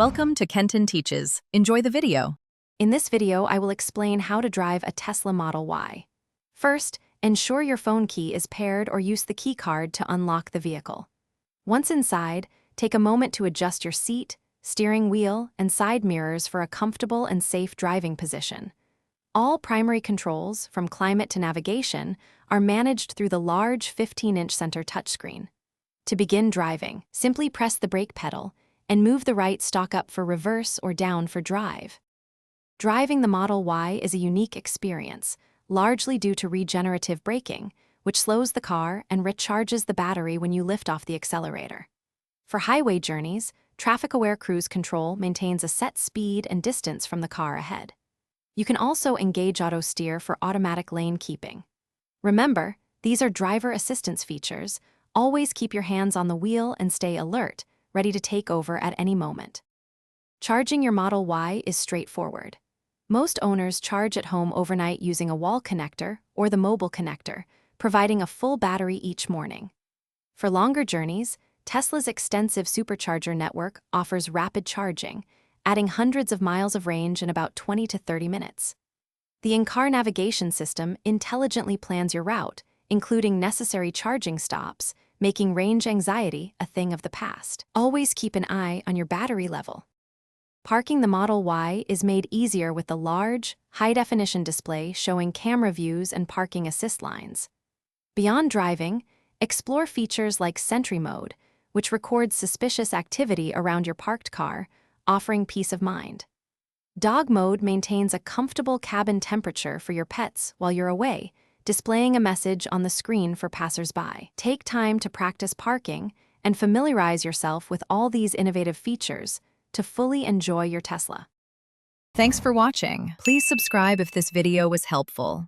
Welcome to Kenton Teaches. Enjoy the video. In this video, I will explain how to drive a Tesla Model Y. First, ensure your phone key is paired or use the key card to unlock the vehicle. Once inside, take a moment to adjust your seat, steering wheel, and side mirrors for a comfortable and safe driving position. All primary controls, from climate to navigation, are managed through the large 15-inch center touchscreen. To begin driving, simply press the brake pedal and move the right stalk up for reverse or down for drive. Driving the Model Y is a unique experience, largely due to regenerative braking, which slows the car and recharges the battery when you lift off the accelerator. For highway journeys, traffic-aware cruise control maintains a set speed and distance from the car ahead. You can also engage auto steer for automatic lane keeping. Remember, these are driver assistance features. Always keep your hands on the wheel and stay alert, ready to take over at any moment. Charging your Model Y is straightforward. Most owners charge at home overnight using a wall connector or the mobile connector, providing a full battery each morning. For longer journeys, Tesla's extensive supercharger network offers rapid charging, adding hundreds of miles of range in about 20 to 30 minutes. The in-car navigation system intelligently plans your route, including necessary charging stops, making range anxiety a thing of the past. Always keep an eye on your battery level. Parking the Model Y is made easier with the large, high-definition display showing camera views and parking assist lines. Beyond driving, explore features like Sentry Mode, which records suspicious activity around your parked car, offering peace of mind. Dog Mode maintains a comfortable cabin temperature for your pets while you're away, displaying a message on the screen for passers-by. Take time to practice parking and familiarize yourself with all these innovative features to fully enjoy your Tesla. Thanks for watching. Please subscribe if this video was helpful.